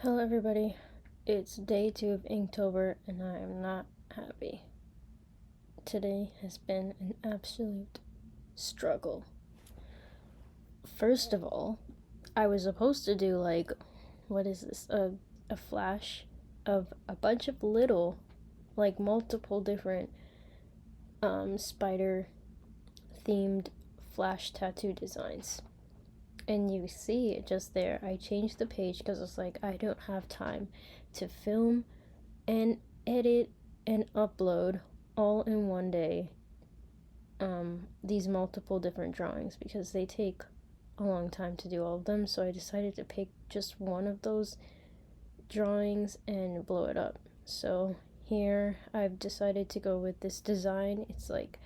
Hello everybody, it's day 2 of Inktober and I am not happy. Today has been an absolute struggle. First of all, I was supposed to do a flash of a bunch of little, multiple different spider themed flash tattoo designs. And you see it just there. I changed the page because it's like I don't have time to film and edit and upload all in one day these multiple different drawings because they take a long time to do all of them. So I decided to pick just one of those drawings and blow it up. So here I've decided to go with this design. It's like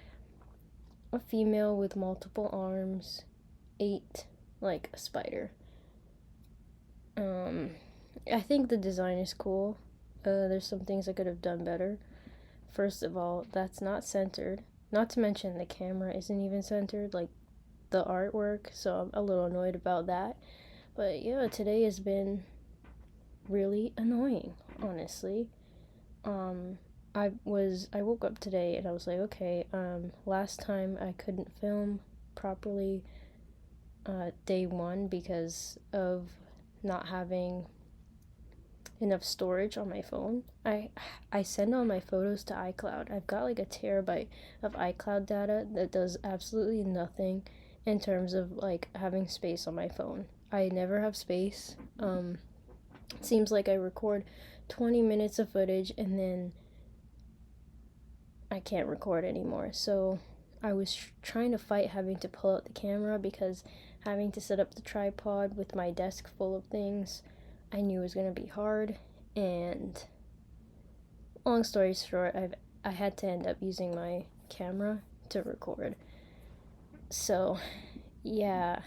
a female with multiple arms, 8 like a spider. I think the design is cool. There's some things I could have done better. First of all, that's not centered. Not to mention the camera isn't even centered, like the artwork, so I'm a little annoyed about that. But yeah, today has been really annoying, honestly. I woke up today and I was like, okay, last time I couldn't film properly day 1 because of not having enough storage on my phone. I send all my photos to iCloud. I've got like a terabyte of iCloud data that does absolutely nothing in terms of like having space on my phone. I never have space. It seems like I record 20 minutes of footage and then I can't record anymore. So I was trying to fight having to pull out the camera because having to set up the tripod with my desk full of things I knew was going to be hard, and long story short, I had to end up using my camera to record. So, yeah.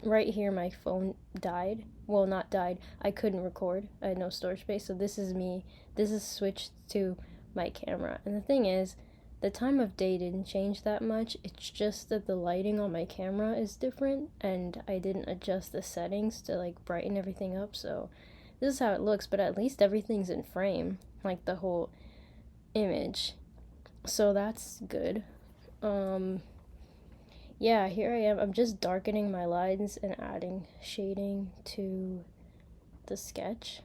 Right here my phone died. Well, not died. I couldn't record. I had no storage space. So this is switched to my camera. And the thing is, the time of day didn't change that much. It's just that the lighting on my camera is different and I didn't adjust the settings to like brighten everything up. So this is how it looks, but at least everything's in frame, like the whole image. So that's good. Yeah, here I am. I'm just darkening my lines and adding shading to the sketch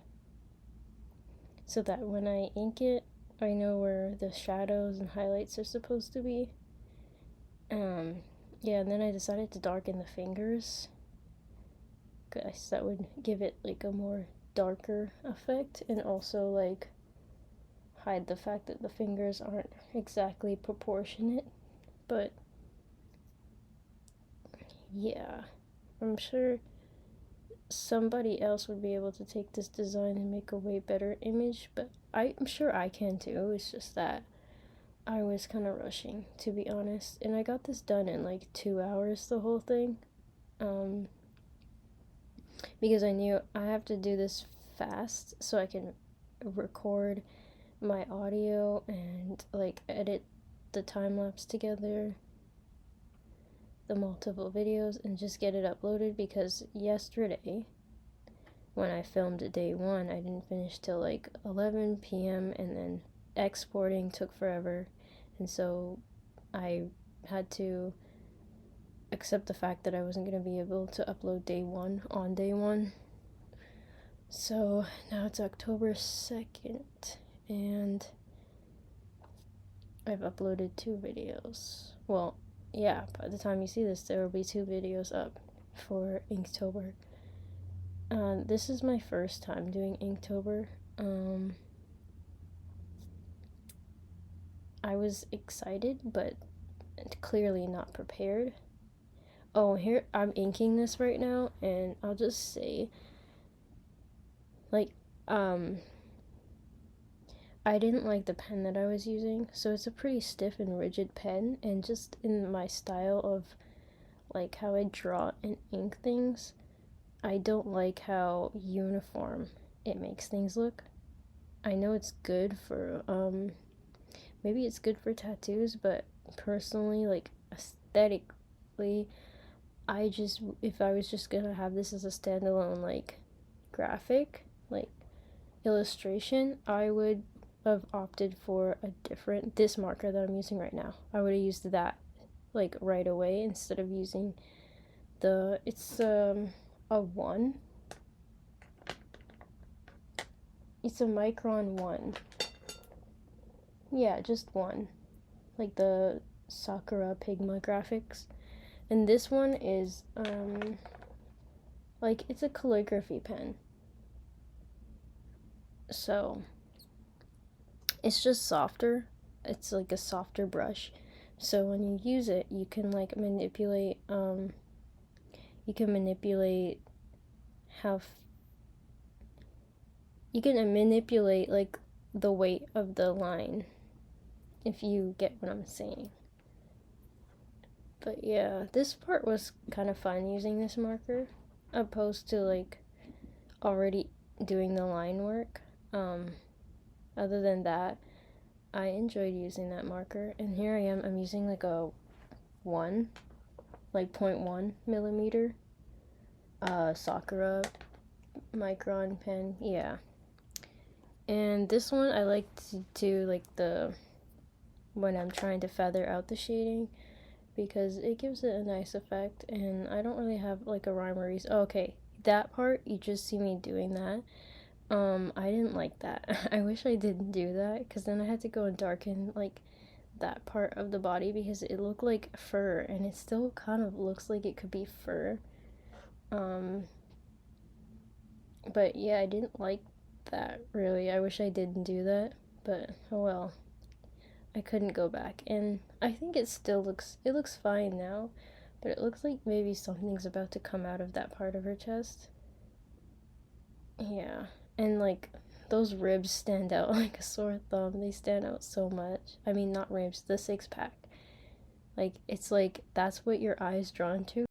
so that when I ink it, I know where the shadows and highlights are supposed to be. Yeah, and then I decided to darken the fingers because that would give it like a more darker effect and also like hide the fact that the fingers aren't exactly proportionate. But yeah, I'm sure somebody else would be able to take this design and make a way better image, but I'm sure I can too. It's just that I was kind of rushing, to be honest, and I got this done in like 2 hours, the whole thing, because I knew I have to do this fast so I can record my audio and like edit the time lapse together, the multiple videos, and just get it uploaded, because yesterday when I filmed day 1, I didn't finish till like 11 p.m. and then exporting took forever, and so I had to accept the fact that I wasn't going to be able to upload day 1 on day 1. So now it's October 2nd and I've uploaded 2 videos. Well, yeah, by the time you see this, there will be 2 videos up for Inktober. This is my first time doing Inktober. I was excited, but clearly not prepared. Oh, here, I'm inking this right now, and I'll just say, like, I didn't like the pen that I was using, so it's a pretty stiff and rigid pen, and just in my style of, like, how I draw and ink things, I don't like how uniform it makes things look. I know it's good for maybe it's good for tattoos, but personally, like aesthetically, I just, if I was just gonna have this as a standalone like graphic, like illustration, I would have opted for a different, this marker that I'm using right now. I would have used that like right away instead of using it's a 1. It's a Micron 1. Yeah, just 1. Like the Sakura Pigma graphics. And this one is like it's a calligraphy pen. So it's just softer. It's like a softer brush. So when you use it, you can like manipulate how you can manipulate like the weight of the line, if you get what I'm saying. But yeah, this part was kind of fun using this marker, opposed to like already doing the line work. Other than that, I enjoyed using that marker. And here I am, I'm using like a 1, like 0.1 millimeter Sakura Micron pen. Yeah. And this one I like to do like when I'm trying to feather out the shading, because it gives it a nice effect, and I don't really have like a rhyme or reason. Oh, okay, that part, you just see me doing that. I didn't like that. I wish I didn't do that, because then I had to go and darken like that part of the body because it looked like fur, and it still kind of looks like it could be fur. But yeah, I didn't like that really. I wish I didn't do that, but oh well. I couldn't go back, and I think it looks fine now, but it looks like maybe something's about to come out of that part of her chest. Yeah, and like those ribs stand out like a sore thumb. They stand out so much. I mean, not ribs, the six pack. Like it's like that's what your eye's drawn to.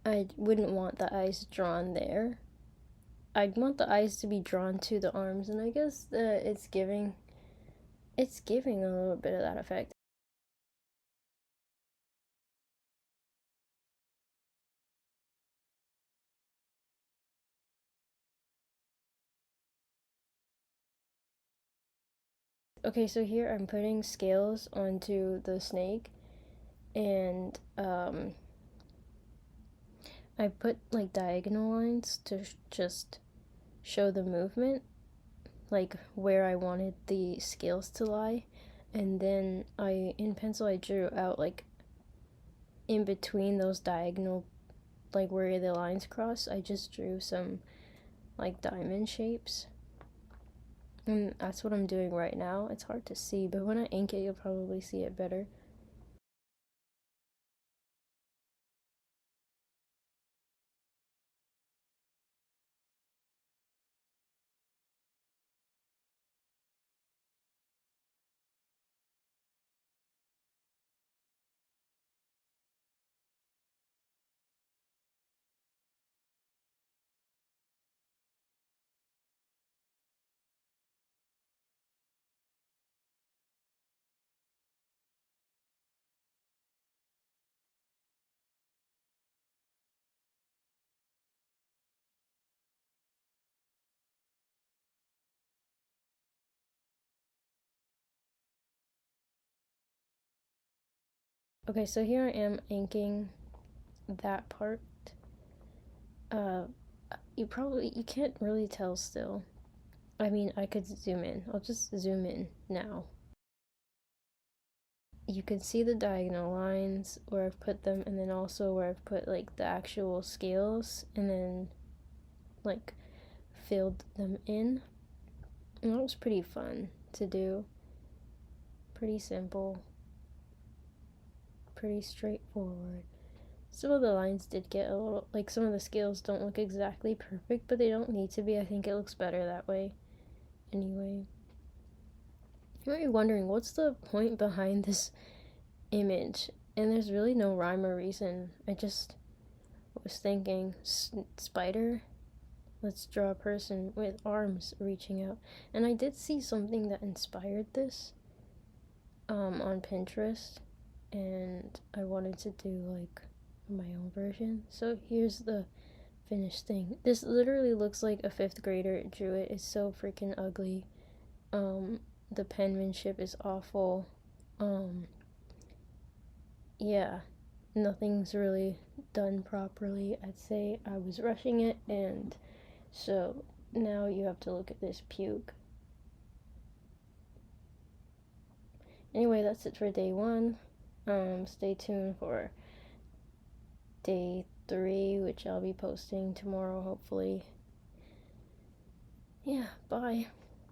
I wouldn't want the eyes drawn there. I'd want the eyes to be drawn to the arms, and I guess it's giving a little bit of that effect. Okay, so here I'm putting scales onto the snake, and I put like diagonal lines to just show the movement, like where I wanted the scales to lie, and then in pencil I drew out like in between those diagonal, like where the lines cross, I just drew some like diamond shapes. And that's what I'm doing right now. It's hard to see, but when I ink it, you'll probably see it better. Okay, so here I am inking that part. Uh, you can't really tell still. I mean, I could zoom in. I'll just zoom in now. You can see the diagonal lines where I've put them, and then also where I've put like the actual scales, and then like filled them in. And that was pretty fun to do. Pretty simple. Pretty straightforward. Some of the lines did get a little, like some of the scales don't look exactly perfect, but they don't need to be. I think it looks better that way. Anyway. You might be wondering, what's the point behind this image? And there's really no rhyme or reason. I just was thinking, spider? Let's draw a person with arms reaching out. And I did see something that inspired this on Pinterest, and I wanted to do like my own version. So here's the finished thing. This literally looks like a fifth grader drew it. It's so freaking ugly. The penmanship is awful. Yeah, nothing's really done properly. I'd say I was rushing it, and so now you have to look at this puke. Anyway, that's it for day 1. Stay tuned for day 3, which I'll be posting tomorrow, hopefully. Yeah, bye.